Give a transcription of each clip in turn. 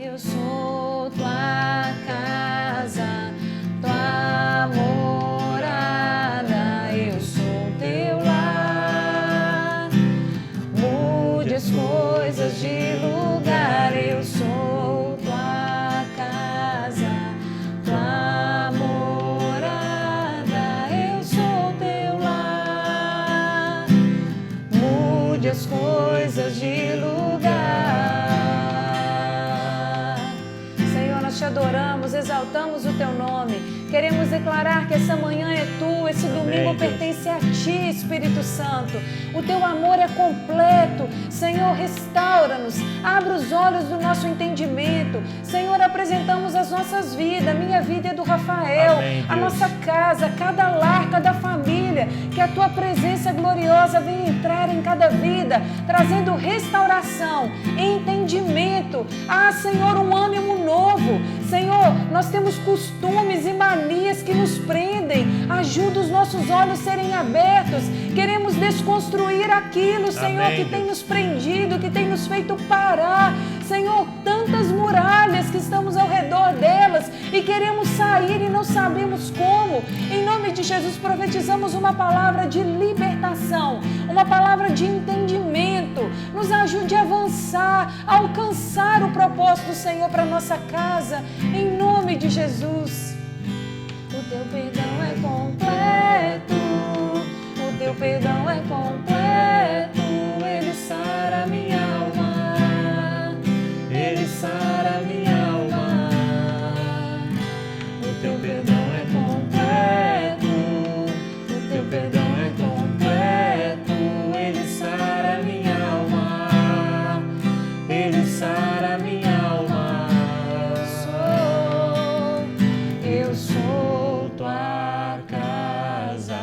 Eu sou tua casa, tua morada, eu sou teu lar. Mude as coisas de lugar, eu sou tua casa, tua morada, eu sou teu lar. Mude as coisas de lugar. Senhor, nós te adoramos, exaltamos o teu nome. Queremos declarar que essa manhã é tua, esse domingo pertence a ti, Espírito Santo. O teu amor é completo. Senhor, restaura-nos, abre os olhos do nosso entendimento. Senhor, apresentamos as nossas vidas, a minha vida é do Rafael, Amém, a nossa casa, cada lar, cada família. Que a tua presença gloriosa venha entrar em cada vida, trazendo restauração, entendimento. Ah, Senhor, um ânimo novo. Senhor, nós temos costumes e manias que nos prendem. Ajuda os nossos olhos a serem abertos. Queremos desconstruir aquilo, Senhor, Amém, que tem Deus. nos prendido, que tem nos feito parar. Senhor, tantas muralhas que estamos ao redor delas e queremos sair e não sabemos como. Em nome de Jesus, profetizamos uma palavra de libertação, uma palavra de entendimento. Nos ajude a avançar, a alcançar o propósito do Senhor para a nossa casa. Em nome de Jesus. O teu perdão é completo, o teu perdão é completo, ele sara minha alma, ele sara minha alma. O teu perdão é completo, o teu perdão é completo, ele sara minha alma, ele sara minha alma. Eu sou tua casa,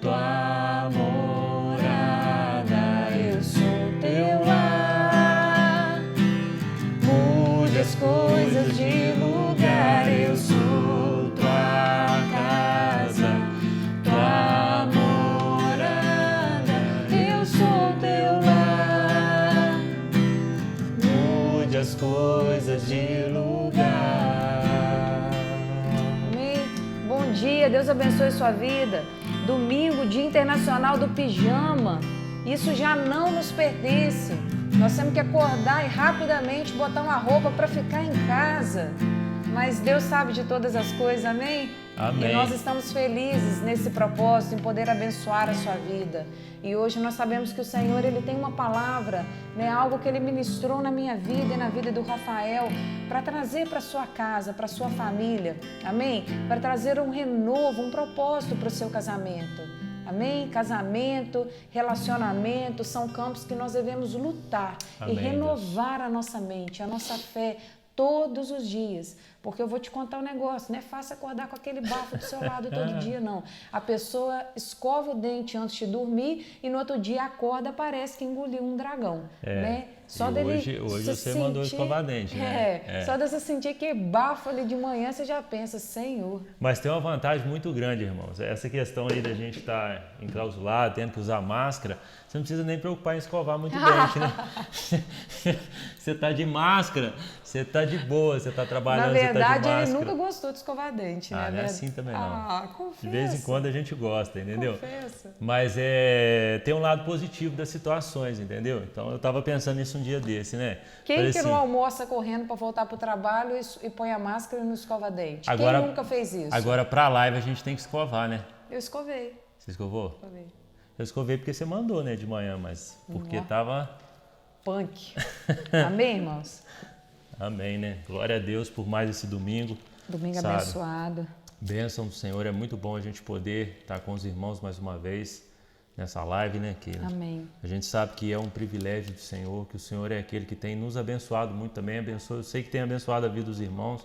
tua morada, eu sou teu lar. Mude as coisas de lugar, eu sou tua casa, tua morada, eu sou teu lar. Mude as coisas de lugar. Amém. Bom dia, Deus abençoe sua vida. Domingo, Dia Internacional do Pijama. Isso já não nos pertence. Nós temos que acordar e rapidamente botar uma roupa para ficar em casa. Mas Deus sabe de todas as coisas, amém? Amém. E nós estamos felizes nesse propósito, em poder abençoar a sua vida. E hoje nós sabemos que o Senhor, Ele tem uma palavra, né? Algo que Ele ministrou na minha vida e na vida do Rafael, para trazer para a sua casa, para a sua família, amém? Para trazer um renovo, um propósito para o seu casamento. Amém? Casamento, relacionamento, são campos que nós devemos lutar. Amém, e renovar a nossa mente, a nossa fé todos os dias. Porque eu vou te contar um negócio, não é fácil acordar com aquele bafo do seu lado todo dia, não. A pessoa escova o dente antes de dormir e no outro dia acorda, parece que engoliu um dragão, né? Só hoje você mandou escovar dente, né? Só de você sentir que bafo ali de manhã, você já pensa, Senhor. Mas tem uma vantagem muito grande, irmãos. Essa questão aí da gente estar enclausulado, tendo que usar máscara, você não precisa nem preocupar em escovar muito dente, né? Você está de máscara, você está de boa, você está trabalhando, você está de máscara. Na verdade, ele nunca gostou de escovar dente, né? Não é assim também não. Ah, confessa. De vez em quando a gente gosta, entendeu? Confessa. Mas tem um lado positivo das situações, entendeu? Então eu estava pensando nisso um dia desse, né? Quem Falei que assim, não almoça correndo para voltar para o trabalho e põe a máscara e não escova dente? Agora, Quem nunca fez isso? Agora, para a live, a gente tem que escovar, né? Eu escovei. Você escovou? Escovei. Eu escovei porque você mandou, né, de manhã, mas porque tava... Punk. Amém, irmãos? Amém, né? Glória a Deus por mais esse domingo. Domingo sabe? abençoado. Bênção do Senhor, é muito bom a gente poder estar com os irmãos mais uma vez nessa live, né? Que Amém. a gente sabe que é um privilégio do Senhor, que o Senhor é aquele que tem nos abençoado muito também. Eu sei que tem abençoado a vida dos irmãos,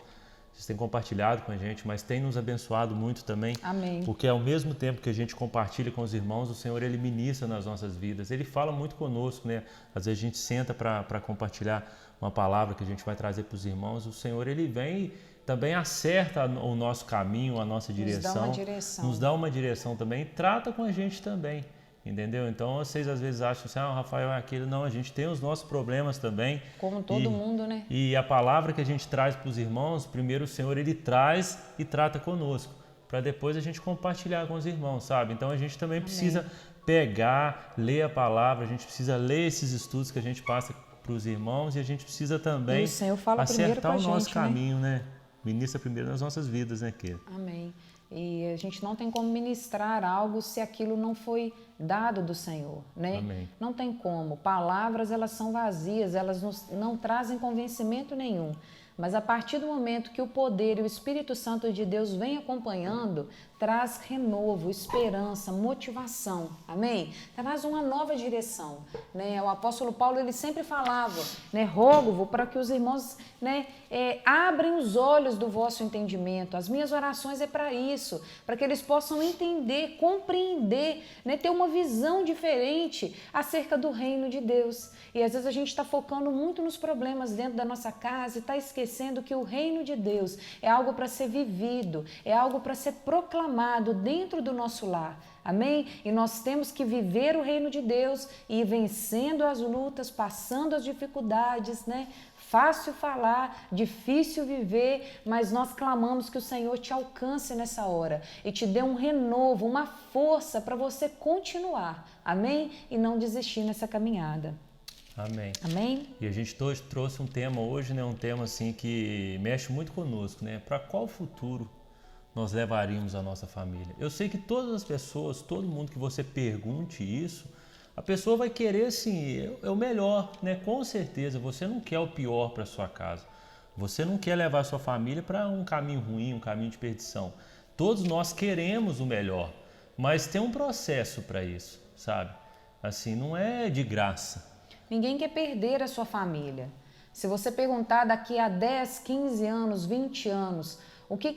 vocês têm compartilhado com a gente, mas tem nos abençoado muito também. Amém. Porque ao mesmo tempo que a gente compartilha com os irmãos, o Senhor, Ele ministra nas nossas vidas. Ele fala muito conosco, né? Às vezes a gente senta para compartilhar uma palavra que a gente vai trazer para os irmãos. O Senhor, Ele vem e também acerta o nosso caminho, a nossa direção. Nos dá uma direção. Nos dá uma direção também e trata com a gente também. Entendeu? Então vocês às vezes acham assim, o Rafael é aquele. Não, a gente tem os nossos problemas também. Como todo mundo, né? E a palavra que a gente traz para os irmãos, primeiro o Senhor ele traz e trata conosco, para depois a gente compartilhar com os irmãos, sabe? Então a gente também precisa pegar, ler a palavra, a gente precisa ler esses estudos que a gente passa para os irmãos e a gente precisa também acertar o nosso caminho, né? Ministra primeiro nas nossas vidas, né, Keila? Amém. E a gente não tem como ministrar algo se aquilo não foi dado do Senhor, né? Amém. Não tem como. Palavras, elas são vazias, elas não trazem convencimento nenhum. Mas a partir do momento que o poder e o Espírito Santo de Deus vem acompanhando, traz renovo, esperança, motivação, amém? Traz uma nova direção, né? O apóstolo Paulo, ele sempre falava, né? Rogo-vos para que os irmãos, né, abrem os olhos do vosso entendimento. As minhas orações é para isso, para que eles possam entender, compreender, né, ter uma visão diferente acerca do reino de Deus. E às vezes a gente está focando muito nos problemas dentro da nossa casa e está esquecendo que o reino de Deus é algo para ser vivido, é algo para ser proclamado dentro do nosso lar. Amém? E nós temos que viver o reino de Deus e ir vencendo as lutas, passando as dificuldades, né? Fácil falar, difícil viver, mas nós clamamos que o Senhor te alcance nessa hora e te dê um renovo, uma força para você continuar. Amém? E não desistir nessa caminhada. Amém. Amém? E a gente trouxe um tema hoje, né? Um tema assim que mexe muito conosco, né? Para qual futuro nós levaríamos a nossa família? Eu sei que todas as pessoas, todo mundo que você pergunte isso, a pessoa vai querer assim, é o melhor, né? Com certeza, você não quer o pior para sua casa. Você não quer levar a sua família para um caminho ruim, um caminho de perdição. Todos nós queremos o melhor, mas tem um processo para isso, sabe? Assim, não é de graça. Ninguém quer perder a sua família. Se você perguntar daqui a 10, 15 anos, 20 anos,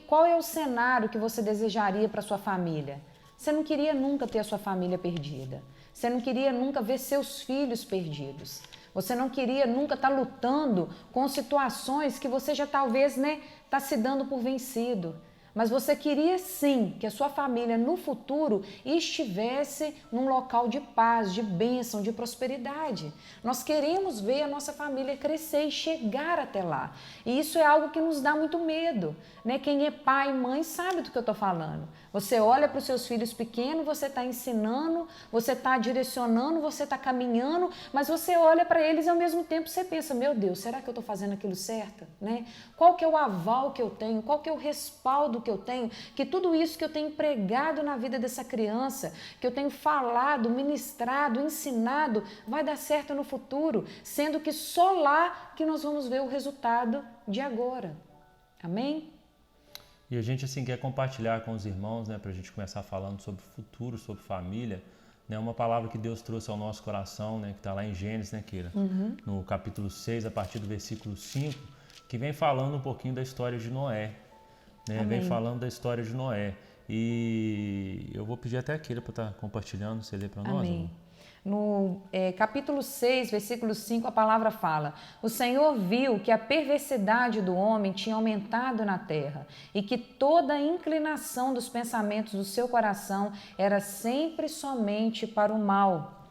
qual é o cenário que você desejaria para sua família? Você não queria nunca ter a sua família perdida. Você não queria nunca ver seus filhos perdidos. Você não queria nunca estar lutando com situações que você já talvez, né, está se dando por vencido. Mas você queria sim que a sua família no futuro estivesse num local de paz, de bênção, de prosperidade. Nós queremos ver a nossa família crescer e chegar até lá. E isso é algo que nos dá muito medo, né? Quem é pai e mãe sabe do que eu estou falando. Você olha para os seus filhos pequenos, você está ensinando, você está direcionando, você está caminhando, mas você olha para eles e ao mesmo tempo você pensa, meu Deus, será que eu estou fazendo aquilo certo? Né? Qual que é o aval que eu tenho? Qual que é o respaldo que eu tenho? Que tudo isso que eu tenho pregado na vida dessa criança, que eu tenho falado, ministrado, ensinado, vai dar certo no futuro, sendo que só lá que nós vamos ver o resultado de agora. Amém? E a gente assim quer compartilhar com os irmãos, né, para a gente começar falando sobre futuro, sobre família, né, uma palavra que Deus trouxe ao nosso coração, né, que está lá em Gênesis, né, Keila? No capítulo 6, a partir do versículo 5, que vem falando um pouquinho da história de Noé, né, vem falando da história de Noé. E eu vou pedir até a Keila para estar compartilhando, você lê para nós? Amém. No capítulo 6, versículo 5, a palavra fala: o Senhor viu que a perversidade do homem tinha aumentado na terra e que toda a inclinação dos pensamentos do seu coração era sempre somente para o mal.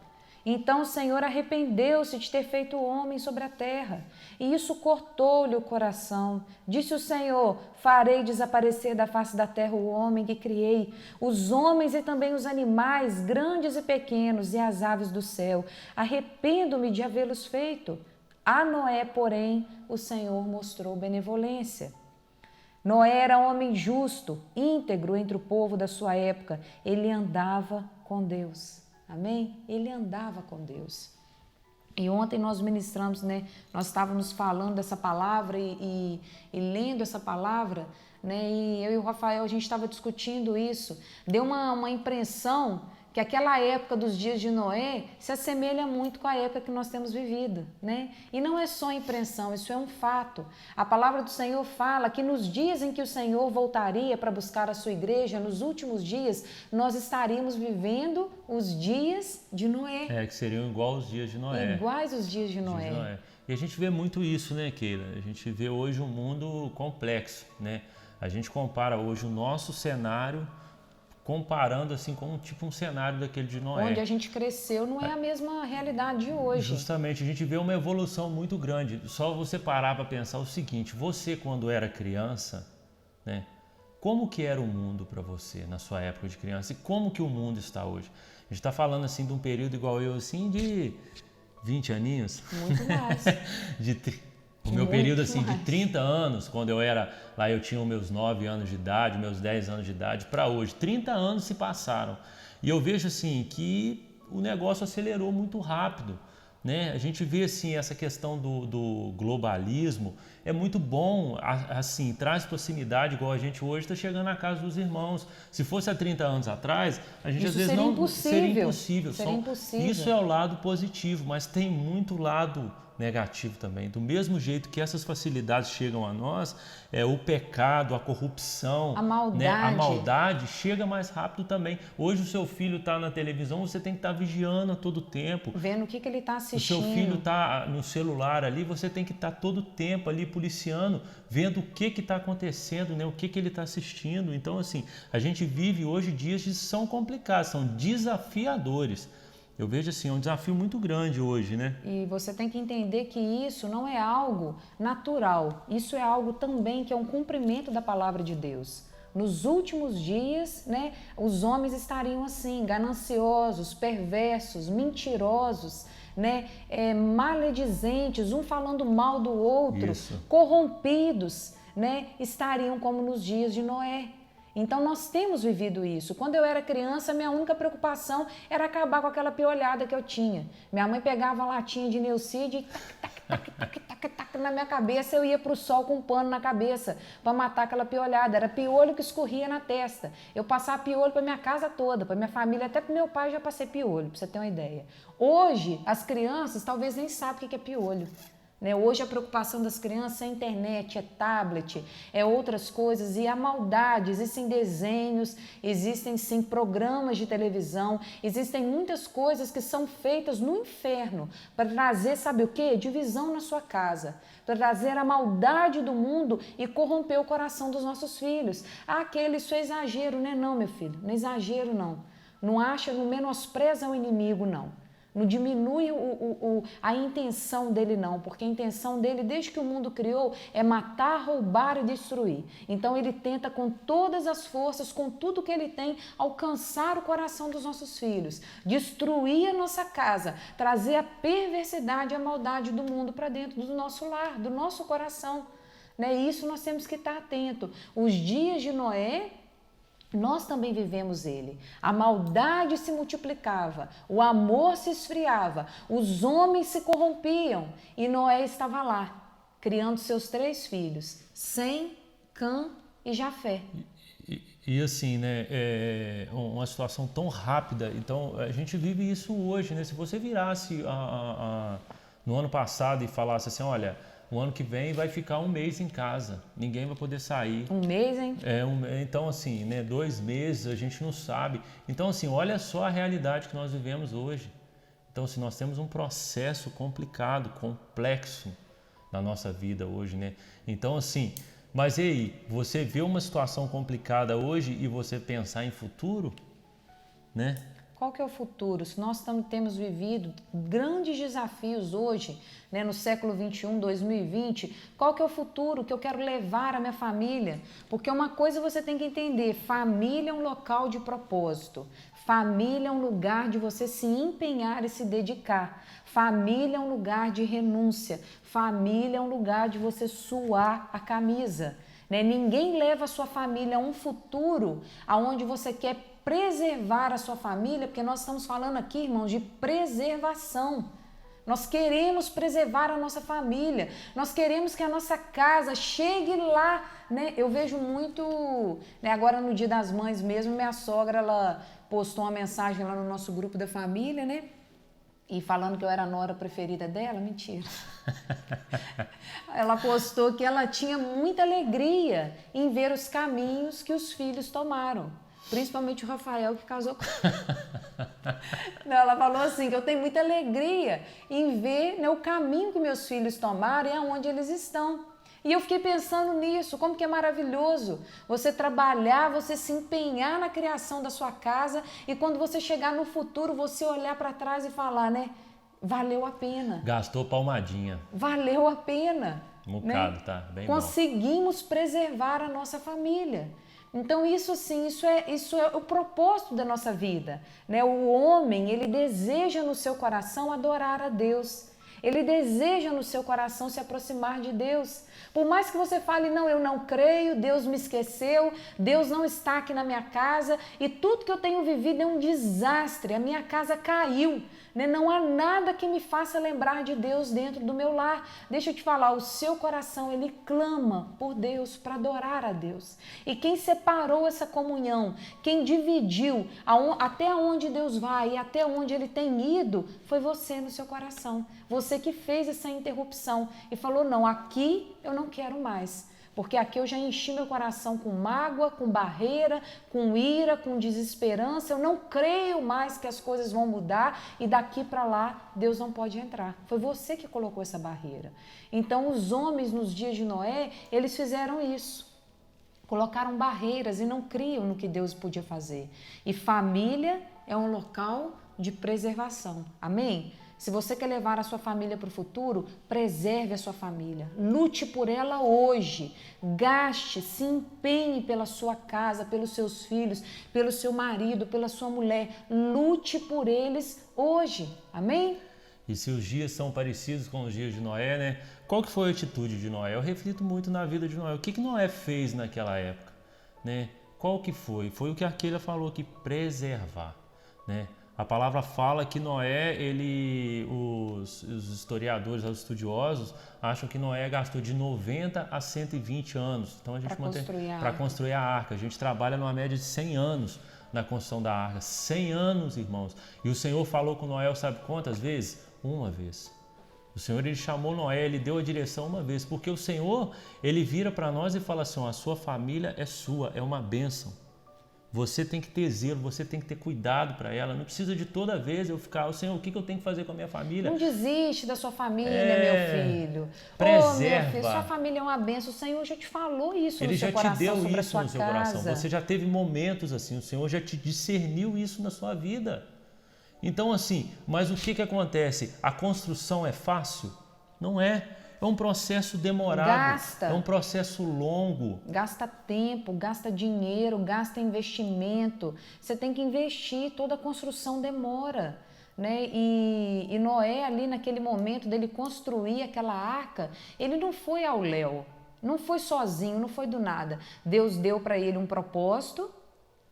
Então o Senhor arrependeu-se de ter feito o homem sobre a terra, e isso cortou-lhe o coração. Disse o Senhor: farei desaparecer da face da terra o homem que criei, os homens e também os animais, grandes e pequenos, e as aves do céu. Arrependo-me de havê-los feito. A Noé, porém, o Senhor mostrou benevolência. Noé era homem justo, íntegro entre o povo da sua época. Ele andava com Deus. Amém? Ele andava com Deus. E ontem nós ministramos, né? Nós estávamos falando dessa palavra e lendo essa palavra, né? E eu e o Rafael, a gente estava discutindo isso. Deu uma impressão que aquela época dos dias de Noé se assemelha muito com a época que nós temos vivido, né? E não é só impressão, isso é um fato. A palavra do Senhor fala que nos dias em que o Senhor voltaria para buscar a sua igreja, nos últimos dias, nós estaríamos vivendo os dias de Noé. Que seriam igual os dias de Noé. Iguais os dias de Noé. E a gente vê muito isso, né, Keila? A gente vê hoje um mundo complexo, né? A gente compara hoje o nosso cenário comparando assim com um cenário daquele de Noé. Onde a gente cresceu não é a mesma realidade de hoje. Justamente, a gente vê uma evolução muito grande. Só você parar para pensar o seguinte, você quando era criança, né, como que era o mundo para você na sua época de criança e como que o mundo está hoje? A gente está falando assim de um período igual eu, assim, de 20 aninhos. Muito mais. O meu período assim de 30 anos, quando eu era lá, eu tinha os meus 9 anos de idade, meus 10 anos de idade, para hoje. 30 anos se passaram. E eu vejo assim que o negócio acelerou muito rápido, né? A gente vê assim essa questão do globalismo, é muito bom, assim, traz proximidade, igual a gente hoje está chegando na casa dos irmãos. Se fosse há 30 anos atrás, a gente às vezes seria não... Impossível. Seria impossível. Isso é o lado positivo, mas tem muito lado negativo também. Do mesmo jeito que essas facilidades chegam a nós, o pecado, a corrupção, a maldade, né? A maldade chega mais rápido também. Hoje o seu filho está na televisão, você tem que estar vigiando a todo tempo. Vendo o que ele está assistindo. O seu filho está no celular ali, você tem que estar todo tempo ali policiando, vendo o que está acontecendo, né? O que ele está assistindo. Então, assim, a gente vive hoje dias que são complicados, são desafiadores. Eu vejo assim, é um desafio muito grande hoje, né? E você tem que entender que isso não é algo natural. Isso é algo também que é um cumprimento da palavra de Deus. Nos últimos dias, né, os homens estariam assim, gananciosos, perversos, mentirosos, né, maledizentes, um falando mal do outro, Isso. corrompidos, né, estariam como nos dias de Noé. Então nós temos vivido isso. Quando eu era criança, minha única preocupação era acabar com aquela piolhada que eu tinha. Minha mãe pegava a latinha de Neucid e tac, na minha cabeça, eu ia para o sol com um pano na cabeça para matar aquela piolhada. Era piolho que escorria na testa. Eu passava piolho para minha casa toda, para minha família, até para meu pai eu já passei piolho, para você ter uma ideia. Hoje, as crianças talvez nem sabem o que é piolho. Hoje a preocupação das crianças é internet, é tablet, é outras coisas, e a maldade, existem desenhos, existem sim programas de televisão, existem muitas coisas que são feitas no inferno para trazer, sabe o quê? Divisão na sua casa, para trazer a maldade do mundo e corromper o coração dos nossos filhos. Isso é exagero, né? Não, meu filho, não é exagero não. Não menospreza o inimigo, não. Não diminui a intenção dele não, porque a intenção dele, desde que o mundo criou, é matar, roubar e destruir. Então ele tenta com todas as forças, com tudo que ele tem, alcançar o coração dos nossos filhos, destruir a nossa casa, trazer a perversidade e a maldade do mundo para dentro do nosso lar, do nosso coração. Isso nós temos que estar atento. Os dias de Noé, nós também vivemos ele. A maldade se multiplicava, o amor se esfriava, os homens se corrompiam e Noé estava lá, criando seus 3 filhos, Sem, Cã e Jafé. E assim, né, é uma situação tão rápida, então a gente vive isso hoje, né? Se você virasse no ano passado e falasse assim, olha, o ano que vem vai ficar 1 mês em casa, ninguém vai poder sair. 1 mês, hein? Então assim, né, 2 meses a gente não sabe. Então assim, olha só a realidade que nós vivemos hoje. Então assim, nós temos um processo complicado, complexo na nossa vida hoje, né? Então assim, mas e aí, você vê uma situação complicada hoje e você pensar em futuro, né? Qual que é o futuro? Se nós temos vivido grandes desafios hoje, no século 21, 2020, qual que é o futuro que eu quero levar à minha família? Porque uma coisa você tem que entender, família é um local de propósito, família é um lugar de você se empenhar e se dedicar, família é um lugar de renúncia, família é um lugar de você suar a camisa. Ninguém leva a sua família a um futuro onde você quer preservar a sua família, porque nós estamos falando aqui, irmãos, de preservação. Nós queremos preservar a nossa família, nós queremos que a nossa casa chegue lá, Eu vejo muito, agora no Dia das Mães mesmo, minha sogra, ela postou uma mensagem lá no nosso grupo da família, E falando que eu era a nora preferida dela, mentira. Ela postou que ela tinha muita alegria em ver os caminhos que os filhos tomaram. Principalmente o Rafael, que casou com ela. Falou assim, que eu tenho muita alegria em ver o caminho que meus filhos tomaram e aonde eles estão. E eu fiquei pensando nisso, como que é maravilhoso você trabalhar, você se empenhar na criação da sua casa e quando você chegar no futuro, você olhar para trás e falar, né? Valeu a pena. Gastou palmadinha. Valeu a pena. Um bocado, né? tá? Bem bom. Conseguimos preservar a nossa família. Então isso sim, isso é o propósito da nossa vida, né? O homem, ele deseja no seu coração adorar a Deus. Ele deseja no seu coração se aproximar de Deus. Por mais que você fale, não, eu não creio, Deus me esqueceu, Deus não está aqui na minha casa e tudo que eu tenho vivido é um desastre, a minha casa caiu, né? Não há nada que me faça lembrar de Deus dentro do meu lar. Deixa eu te falar, o seu coração, ele clama por Deus, para adorar a Deus. E quem separou essa comunhão, quem dividiu até onde Deus vai e até onde Ele tem ido, foi você no seu coração. Você que fez essa interrupção e falou, não, aqui eu não quero mais. Porque aqui eu já enchi meu coração com mágoa, com barreira, com ira, com desesperança. Eu não creio mais que as coisas vão mudar e daqui para lá Deus não pode entrar. Foi você que colocou essa barreira. Então os homens nos dias de Noé, eles fizeram isso. Colocaram barreiras e não criam no que Deus podia fazer. E família é um local de preservação. Amém? Se você quer levar a sua família para o futuro, preserve a sua família. Lute por ela hoje. Gaste, se empenhe pela sua casa, pelos seus filhos, pelo seu marido, pela sua mulher. Lute por eles hoje. Amém? E se os dias são parecidos com os dias de Noé, né? Qual que foi a atitude de Noé? Eu reflito muito na vida de Noé. O que Noé fez naquela época, né? Qual que foi? Foi o que a Keila falou aqui, preservar, né? A palavra fala que Noé, os historiadores, os estudiosos, acham que Noé gastou de 90 a 120 anos. Então a gente para construir a arca. A gente trabalha numa média de 100 anos na construção da arca. 100 anos, irmãos. E o Senhor falou com Noé, sabe quantas vezes? Uma vez. O Senhor, ele chamou Noé, ele deu a direção uma vez. Porque o Senhor, ele vira para nós e fala assim, a sua família é sua, é uma bênção. Você tem que ter zelo, você tem que ter cuidado para ela. Não precisa de toda vez eu ficar, Senhor, o que eu tenho que fazer com a minha família? Não desiste da sua família, meu filho. Preserva. Meu filho, sua família é uma bênção. O Senhor já te falou isso Ele no seu já coração, te deu sobre isso a sua no seu casa. coração. Você já teve momentos assim, o Senhor já te discerniu isso na sua vida. Então assim, mas o que acontece? A construção é fácil? Não é. É um processo demorado, é um processo longo. Gasta tempo, gasta dinheiro, gasta investimento. Você tem que investir, toda a construção demora. Né? E Noé ali naquele momento dele construir aquela arca, ele não foi ao léu, não foi sozinho, não foi do nada. Deus deu para ele um propósito,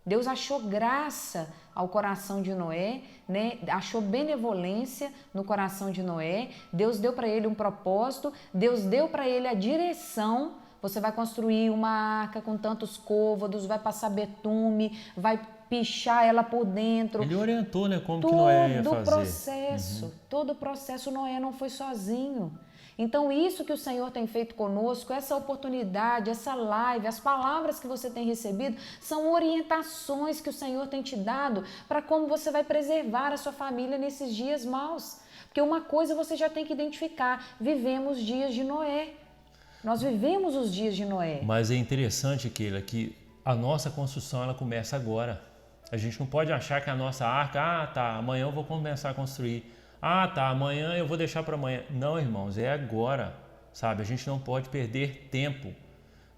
Deus achou graça ao coração de Noé, né? Achou benevolência no coração de Noé, Deus deu para ele um propósito, Deus deu para ele a direção. Você vai construir uma arca com tantos côvados, vai passar betume, vai pichar ela por dentro. Ele orientou, né, como que Noé ia fazer. Todo o processo, Noé não foi sozinho. Então isso que o Senhor tem feito conosco, essa oportunidade, essa live, as palavras que você tem recebido, são orientações que o Senhor tem te dado para como você vai preservar a sua família nesses dias maus. Porque uma coisa você já tem que identificar, vivemos dias de Noé. Nós vivemos os dias de Noé. Mas é interessante, Keila, que a nossa construção ela começa agora. A gente não pode achar que a nossa arca, amanhã eu vou começar a construir. Amanhã eu vou deixar para amanhã. Não, irmãos, é agora, sabe? A gente não pode perder tempo.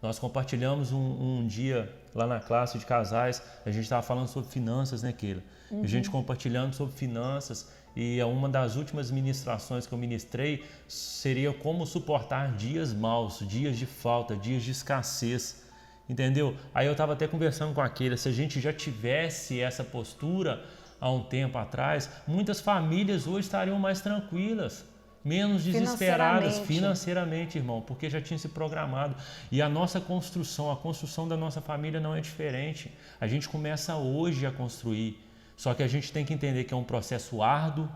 Nós compartilhamos um dia lá na classe de casais, a gente estava falando sobre finanças, né, Keila? A gente compartilhando sobre finanças e uma das últimas ministrações que eu ministrei seria como suportar dias maus, dias de falta, dias de escassez, entendeu? Aí eu estava até conversando com a Keila, se a gente já tivesse essa postura há um tempo atrás, muitas famílias hoje estariam mais tranquilas, menos desesperadas financeiramente, irmão, porque já tinha se programado. E a nossa construção, a construção da nossa família não é diferente. A gente começa hoje a construir, só que a gente tem que entender que é um processo árduo,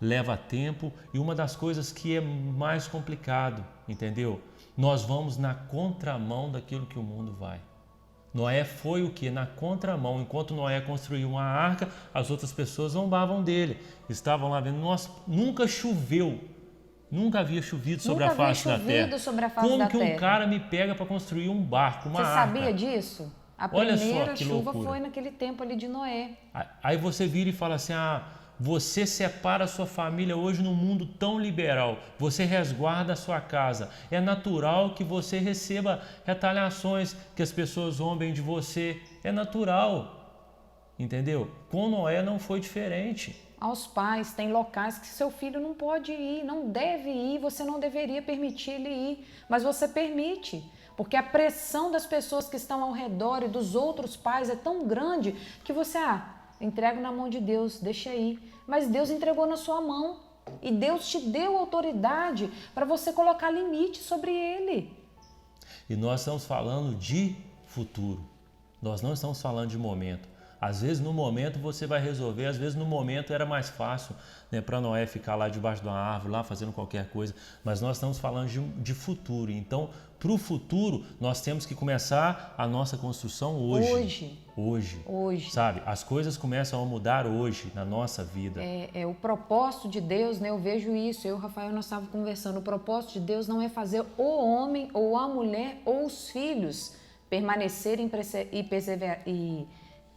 leva tempo e uma das coisas que é mais complicado, entendeu? Nós vamos na contramão daquilo que o mundo vai. Noé foi o que? Na contramão. Enquanto Noé construiu uma arca, as outras pessoas zombavam dele. Estavam lá vendo, nossa, nunca choveu Nunca havia chovido sobre Nunca a face havia da terra. chovido sobre a face Como da que um terra. cara me pega para construir um barco, uma Você arca? sabia disso? A Olha só primeira que chuva loucura. foi naquele tempo ali de Noé. Aí você vira e fala assim, você separa a sua família hoje num mundo tão liberal, você resguarda a sua casa. É natural que você receba retaliações, que as pessoas zombem de você. É natural, entendeu? Com Noé não foi diferente. Aos pais, tem locais que seu filho não pode ir, não deve ir, você não deveria permitir ele ir, mas você permite. Porque a pressão das pessoas que estão ao redor e dos outros pais é tão grande que você, entrega na mão de Deus, deixa aí. Mas Deus entregou na sua mão e Deus te deu autoridade para você colocar limite sobre ele. E nós estamos falando de futuro, nós não estamos falando de momento. Às vezes no momento você vai resolver, às vezes no momento era mais fácil, né, para Noé ficar lá debaixo de uma árvore, lá fazendo qualquer coisa, mas nós estamos falando de futuro. Então, para o futuro, nós temos que começar a nossa construção hoje. Hoje. Sabe? As coisas começam a mudar hoje na nossa vida. É o propósito de Deus, né? Eu vejo isso, eu e o Rafael, nós estávamos conversando, o propósito de Deus não é fazer o homem ou a mulher ou os filhos permanecerem e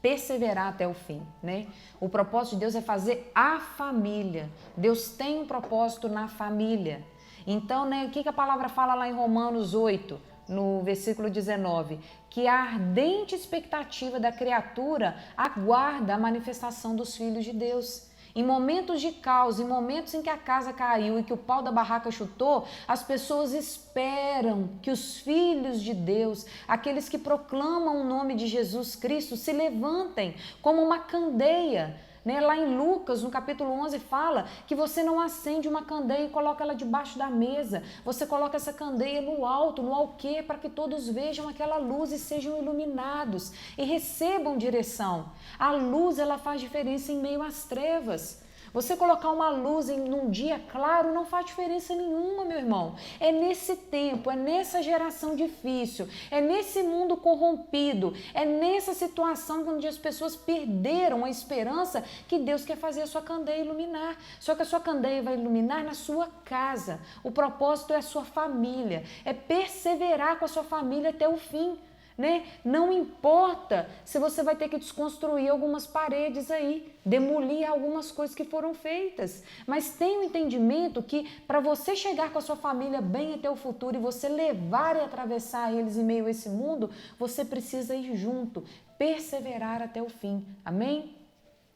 perseverar até o fim, né? O propósito de Deus é fazer a família. Deus tem um propósito na família. Então, né, o que a palavra fala lá em Romanos 8, no versículo 19? Que a ardente expectativa da criatura aguarda a manifestação dos filhos de Deus. Em momentos de caos, em momentos em que a casa caiu e que o pau da barraca chutou, as pessoas esperam que os filhos de Deus, aqueles que proclamam o nome de Jesus Cristo, se levantem como uma candeia. Né? Lá em Lucas, no capítulo 11, fala que você não acende uma candeia e coloca ela debaixo da mesa. Você coloca essa candeia no alto, no alquê, para que todos vejam aquela luz e sejam iluminados e recebam direção. A luz, ela faz diferença em meio às trevas. Você colocar uma luz num dia claro não faz diferença nenhuma, meu irmão. É nesse tempo, é nessa geração difícil, é nesse mundo corrompido, é nessa situação onde as pessoas perderam a esperança que Deus quer fazer a sua candeia iluminar. Só que a sua candeia vai iluminar na sua casa. O propósito é a sua família, é perseverar com a sua família até o fim. Né? Não importa se você vai ter que desconstruir algumas paredes aí, demolir algumas coisas que foram feitas, mas tenha o entendimento que para você chegar com a sua família bem até o futuro e você levar e atravessar eles em meio a esse mundo, você precisa ir junto, perseverar até o fim. Amém?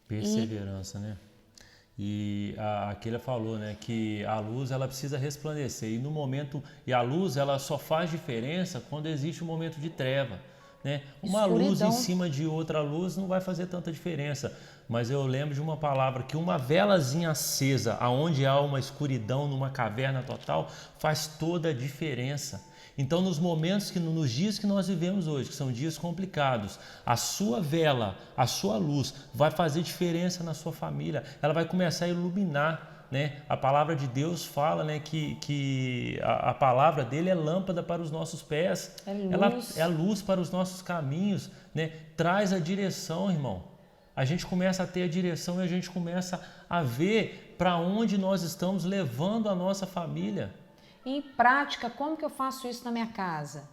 Perseverança, né? E a Keila falou, né, que a luz ela precisa resplandecer e no momento, e a luz ela só faz diferença quando existe um momento de treva, né? Uma luz em cima de outra luz não vai fazer tanta diferença, mas eu lembro de uma palavra que uma velazinha acesa, aonde há uma escuridão numa caverna total, faz toda a diferença. Então, nos dias que nós vivemos hoje, que são dias complicados, a sua vela, a sua luz vai fazer diferença na sua família. Ela vai começar a iluminar, né? A palavra de Deus fala, né, que a palavra dele é lâmpada para os nossos pés. Ela é a luz para os nossos caminhos, né? Traz a direção, irmão. A gente começa a ter a direção e a gente começa a ver para onde nós estamos levando a nossa família. Em prática, como que eu faço isso na minha casa?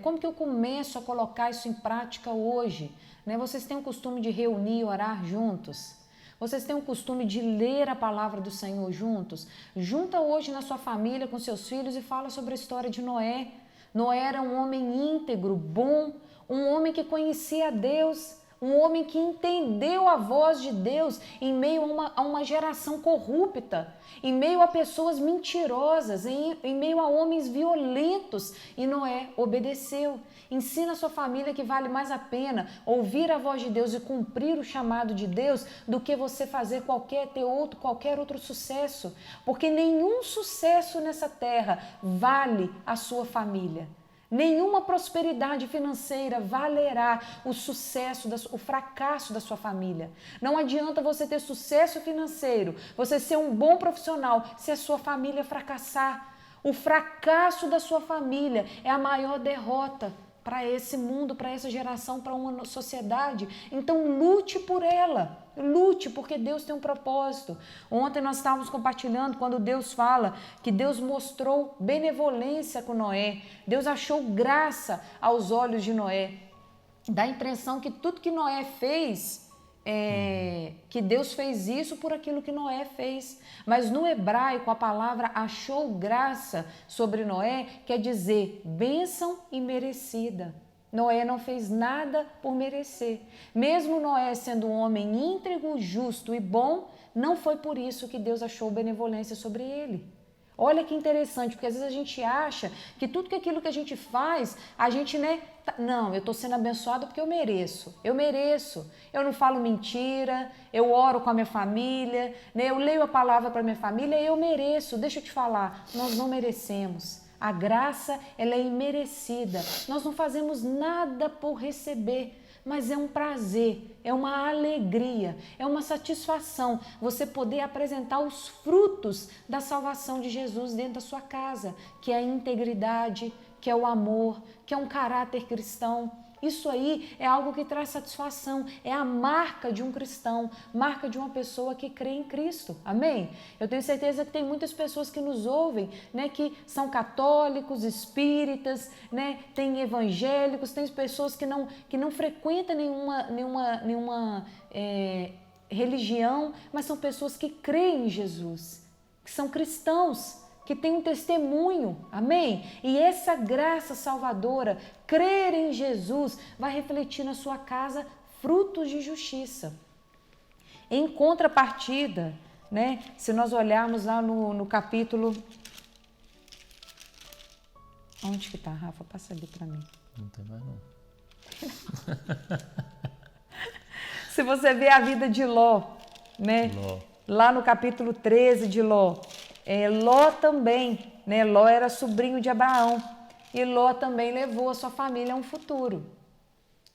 Como que eu começo a colocar isso em prática hoje? Vocês têm o costume de reunir e orar juntos? Vocês têm o costume de ler a palavra do Senhor juntos? Junta hoje na sua família, com seus filhos e fala sobre a história de Noé. Noé era um homem íntegro, bom, um homem que conhecia Deus, um homem que entendeu a voz de Deus em meio a uma geração corrupta, em meio a pessoas mentirosas, em meio a homens violentos. E Noé obedeceu. Ensina a sua família que vale mais a pena ouvir a voz de Deus e cumprir o chamado de Deus do que você fazer qualquer outro sucesso. Porque nenhum sucesso nessa terra vale a sua família. Nenhuma prosperidade financeira valerá o fracasso da sua família. Não adianta você ter sucesso financeiro, você ser um bom profissional, se a sua família fracassar. O fracasso da sua família é a maior derrota para esse mundo, para essa geração, para uma sociedade. Então lute por ela, lute, porque Deus tem um propósito. Ontem nós estávamos compartilhando quando Deus fala que Deus mostrou benevolência com Noé, Deus achou graça aos olhos de Noé. Dá a impressão que tudo que Noé fez, que Deus fez isso por aquilo que Noé fez. Mas no hebraico a palavra achou graça sobre Noé quer dizer bênção imerecida. Noé não fez nada por merecer. Mesmo Noé sendo um homem íntegro, justo e bom, não foi por isso que Deus achou benevolência sobre ele. Olha que interessante, porque às vezes a gente acha que tudo aquilo que a gente faz, a gente, não, eu estou sendo abençoado porque eu mereço, eu não falo mentira, eu oro com a minha família, eu leio a palavra para a minha família, eu mereço. Deixa eu te falar, nós não merecemos. A graça, ela é imerecida, nós não fazemos nada por receber. Mas é um prazer, é uma alegria, é uma satisfação você poder apresentar os frutos da salvação de Jesus dentro da sua casa, que é a integridade, que é o amor, que é um caráter cristão. Isso aí é algo que traz satisfação, é a marca de um cristão, marca de uma pessoa que crê em Cristo, amém? Eu tenho certeza que tem muitas pessoas que nos ouvem, que são católicos, espíritas, tem evangélicos, tem pessoas que não frequentam nenhuma religião, mas são pessoas que creem em Jesus, que são cristãos, que tem um testemunho, amém? E essa graça salvadora, crer em Jesus, vai refletir na sua casa frutos de justiça. Em contrapartida, se nós olharmos lá no capítulo... Onde que tá, Rafa? Passa ali para mim. Não tem mais não. Se você vê a vida de Ló, Ló. Lá no capítulo 13 de Ló, Ló também, Ló era sobrinho de Abraão e Ló também levou a sua família a um futuro.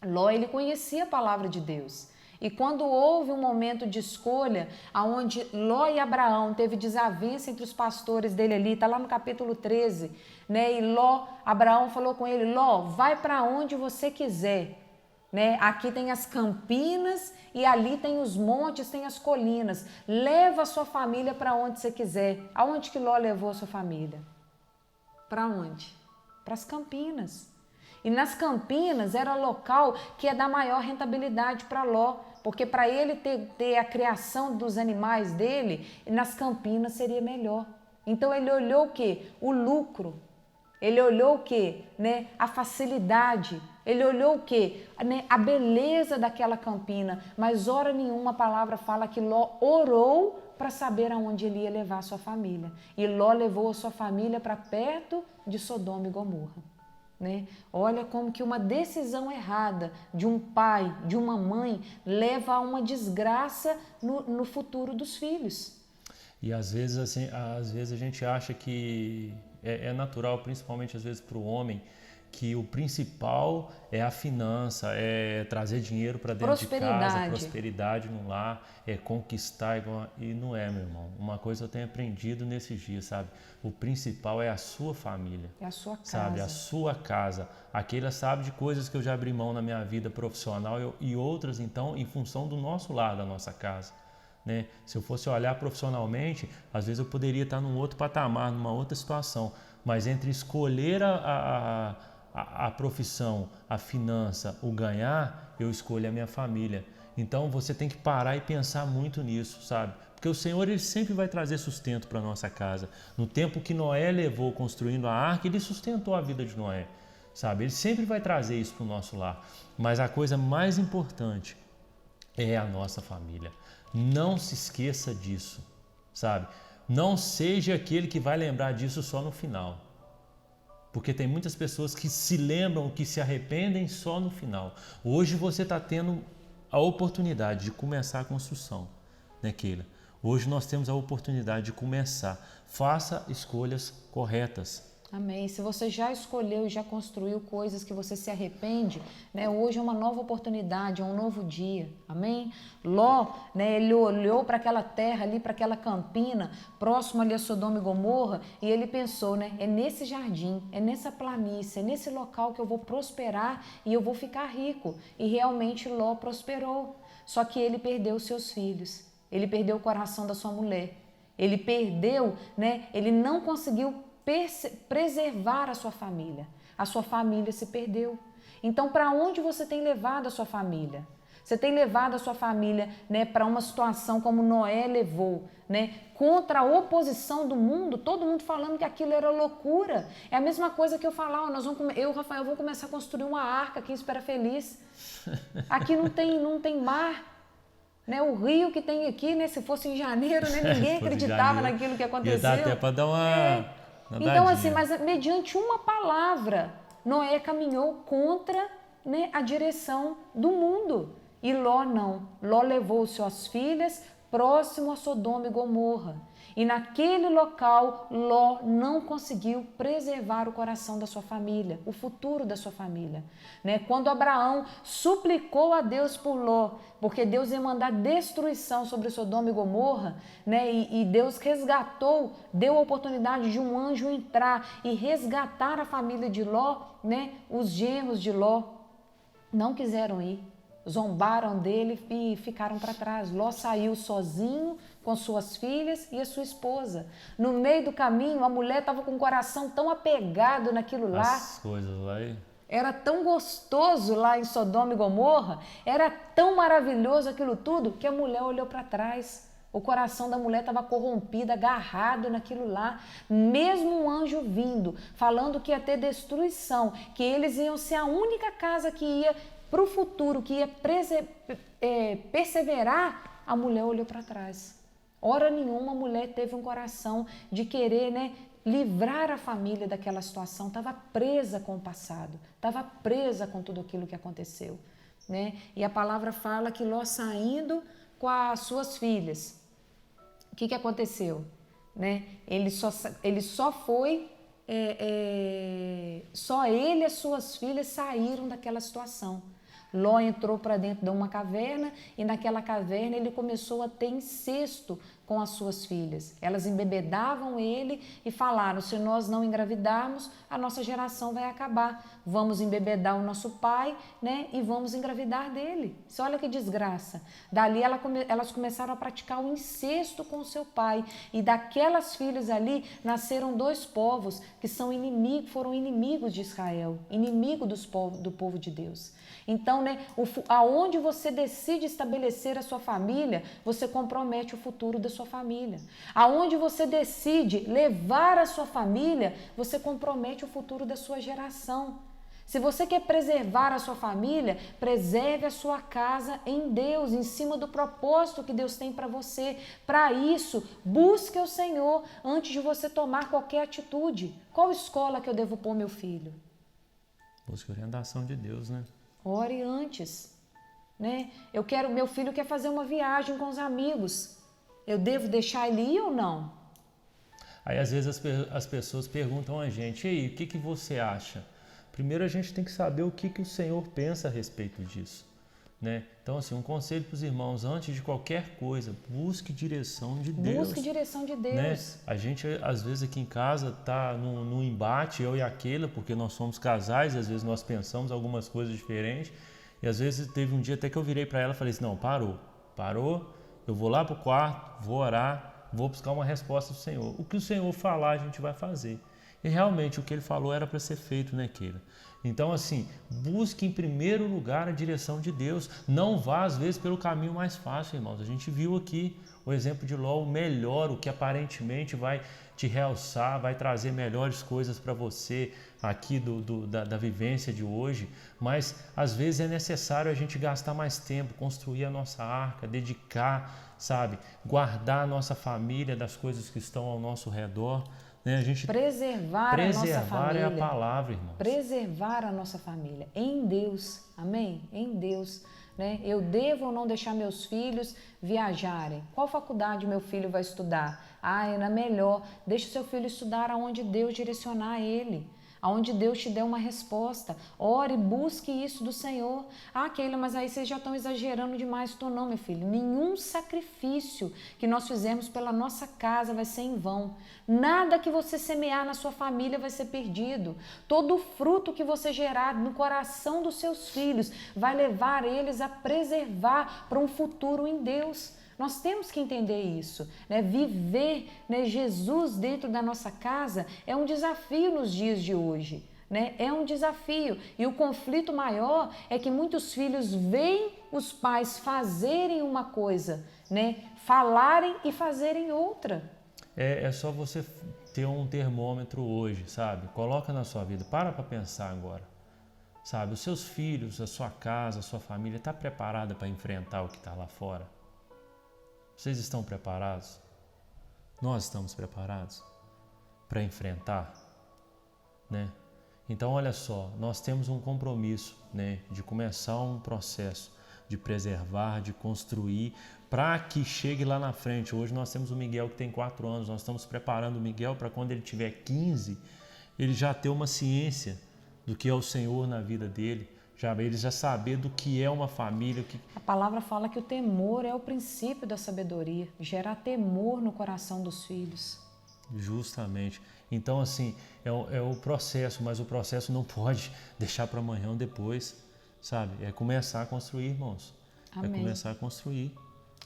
Ló, ele conhecia a palavra de Deus e quando houve um momento de escolha, onde Ló e Abraão teve desavença entre os pastores dele ali, está lá no capítulo 13, e Abraão falou com ele, Ló, vai para onde você quiser. Aqui tem as campinas e ali tem os montes, tem as colinas. Leva a sua família para onde você quiser. Aonde que Ló levou a sua família? Para onde? Para as campinas. E nas campinas era local que ia dar maior rentabilidade para Ló, porque para ele ter a criação dos animais dele, nas campinas seria melhor. Então ele olhou o quê? O lucro. Ele olhou o quê? A facilidade. Ele olhou o quê? A beleza daquela campina. Mas hora nenhuma a palavra fala que Ló orou para saber aonde ele ia levar a sua família. E Ló levou a sua família para perto de Sodoma e Gomorra. Olha como que uma decisão errada de um pai, de uma mãe, leva a uma desgraça no futuro dos filhos. E às vezes a gente acha que é natural, principalmente às vezes para o homem, que o principal é a finança, é trazer dinheiro para dentro de casa, prosperidade no lar, é conquistar, e não é, meu irmão. Uma coisa eu tenho aprendido nesses dias, sabe? O principal é a sua família. É a sua casa. Sabe? A sua casa. Aquela sabe de coisas que eu já abri mão na minha vida profissional e outras, então, em função do nosso lar, da nossa casa. Se eu fosse olhar profissionalmente, às vezes eu poderia estar num outro patamar, numa outra situação, mas entre escolher a profissão, a finança, o ganhar, eu escolho a minha família. Então você tem que parar e pensar muito nisso, sabe? Porque o Senhor, ele sempre vai trazer sustento para a nossa casa. No tempo que Noé levou construindo a arca, ele sustentou a vida de Noé, sabe? Ele sempre vai trazer isso para o nosso lar. Mas a coisa mais importante é a nossa família. Não se esqueça disso, sabe? Não seja aquele que vai lembrar disso só no final. Porque tem muitas pessoas que se lembram, que se arrependem só no final. Hoje você está tendo a oportunidade de começar a construção, Keila? Hoje nós temos a oportunidade de começar. Faça escolhas corretas. Amém. Se você já escolheu e já construiu coisas que você se arrepende, né, hoje é uma nova oportunidade, é um novo dia. Amém? Ló, né, ele olhou para aquela terra ali, para aquela campina, próximo ali a Sodoma e Gomorra, e ele pensou, né, é nesse jardim, é nessa planície, é nesse local que eu vou prosperar e eu vou ficar rico. E realmente Ló prosperou. Só que ele perdeu seus filhos, ele perdeu o coração da sua mulher, ele perdeu, né, ele não conseguiu preservar a sua família se perdeu. Então, para onde você tem levado a sua família? Você tem levado a sua família, né, para uma situação como Noé levou, né, contra a oposição do mundo, todo mundo falando que aquilo era loucura. É a mesma coisa que eu falar, eu e o Rafael vamos começar a construir uma arca aqui em Espera Feliz. Aqui não tem mar. Né, o rio que tem aqui, né, se fosse em janeiro, né, ninguém acreditava naquilo que aconteceu. Ia dar até para dar uma Então, assim, mas mediante uma palavra, Noé caminhou contra, né, a direção do mundo. E Ló não. Ló levou suas filhas próximo a Sodoma e Gomorra. E naquele local, Ló não conseguiu preservar o coração da sua família, o futuro da sua família. Né? Quando Abraão suplicou a Deus por Ló, porque Deus ia mandar destruição sobre Sodoma e Gomorra, né? E Deus resgatou, deu a oportunidade de um anjo entrar e resgatar a família de Ló, né? Os genros de Ló não quiseram ir. Zombaram dele e ficaram para trás. Ló saiu sozinho com suas filhas e a sua esposa. No meio do caminho, a mulher estava com o coração tão apegado naquilo lá. As coisas lá. Era tão gostoso lá em Sodoma e Gomorra, era tão maravilhoso aquilo tudo, que a mulher olhou para trás. O coração da mulher estava corrompido, agarrado naquilo lá. Mesmo um anjo vindo, falando que ia ter destruição, que eles iam ser a única casa que ia para o futuro, que ia perseverar, a mulher olhou para trás. Hora nenhuma a mulher teve um coração de querer, né, livrar a família daquela situação. Estava presa com o passado, estava presa com tudo aquilo que aconteceu. Né? E a palavra fala que Ló saindo com as suas filhas, o que aconteceu? Né? Ele só foi... só ele e as suas filhas saíram daquela situação. Ló entrou para dentro de uma caverna e naquela caverna ele começou a ter incesto com as suas filhas. Elas embebedavam ele e falaram, se nós não engravidarmos, a nossa geração vai acabar. Vamos embebedar o nosso pai, né, e vamos engravidar dele. Você olha que desgraça. Dali elas começaram a praticar o incesto com o seu pai. E daquelas filhas ali nasceram dois povos que foram inimigos de Israel, inimigo do povo de Deus. Então, né, aonde você decide estabelecer a sua família, você compromete o futuro da sua família. Aonde você decide levar a sua família, você compromete o futuro da sua geração. Se você quer preservar a sua família, preserve a sua casa em Deus, em cima do propósito que Deus tem para você. Para isso, busque o Senhor antes de você tomar qualquer atitude. Qual escola que eu devo pôr meu filho? Busque a orientação de Deus, né? Ore antes, né? Meu filho quer fazer uma viagem com os amigos. Eu devo deixar ele ir ou não? Aí às vezes as pessoas perguntam a gente, e aí, o que você acha? Primeiro a gente tem que saber o que o Senhor pensa a respeito disso, né? Então assim, um conselho para os irmãos, antes de qualquer coisa, busque direção de Deus. Busque direção de Deus. Né? A gente às vezes aqui em casa está num embate, eu e aquela, porque nós somos casais, e às vezes nós pensamos algumas coisas diferentes, e às vezes teve um dia até que eu virei para ela e falei assim, não, parou, eu vou lá para o quarto, vou orar, vou buscar uma resposta do Senhor. O que o Senhor falar, a gente vai fazer. E realmente o que ele falou era para ser feito, né, Keila? Então, assim, busque em primeiro lugar a direção de Deus. Não vá, às vezes, pelo caminho mais fácil, irmãos. A gente viu aqui o exemplo de Ló, o melhor, o que aparentemente vai te realçar, vai trazer melhores coisas para você aqui da vivência de hoje. Mas, às vezes, é necessário a gente gastar mais tempo, construir a nossa arca, dedicar, sabe? Guardar a nossa família das coisas que estão ao nosso redor. Né? A gente preservar a nossa família. É a palavra, irmãos. Preservar a nossa família em Deus, amém? Em Deus. Né? Eu devo ou não deixar meus filhos viajarem? Qual faculdade meu filho vai estudar? Ah, era melhor. Deixa o seu filho estudar aonde Deus direcionar ele. Aonde Deus te der uma resposta. Ore, busque isso do Senhor. Ah, Keila, mas aí vocês já estão exagerando demais. Estou não, meu filho. Nenhum sacrifício que nós fizermos pela nossa casa vai ser em vão. Nada que você semear na sua família vai ser perdido. Todo fruto que você gerar no coração dos seus filhos vai levar eles a preservar para um futuro em Deus. Nós temos que entender isso, né? Viver, né, Jesus dentro da nossa casa é um desafio nos dias de hoje, né? É um desafio. E o conflito maior é que muitos filhos veem os pais fazerem uma coisa, né? Falarem e fazerem outra. É só você ter um termômetro hoje, sabe? Coloca na sua vida, para pensar agora, sabe? Os seus filhos, a sua casa, a sua família, está preparada para enfrentar o que está lá fora? Vocês estão preparados? Nós estamos preparados para enfrentar, né? Então, olha só, nós temos um compromisso, né, de começar um processo de preservar, de construir, para que chegue lá na frente. Hoje nós temos o Miguel que tem 4 anos, nós estamos preparando o Miguel para quando ele tiver 15, ele já ter uma ciência do que é o Senhor na vida dele, ele já saber do que é uma família. A palavra fala que o temor é o princípio da sabedoria, gerar temor no coração dos filhos. Justamente. Então, assim, é o processo, mas o processo não pode deixar para amanhã ou depois, sabe? É começar a construir, irmãos. Amém. É começar a construir.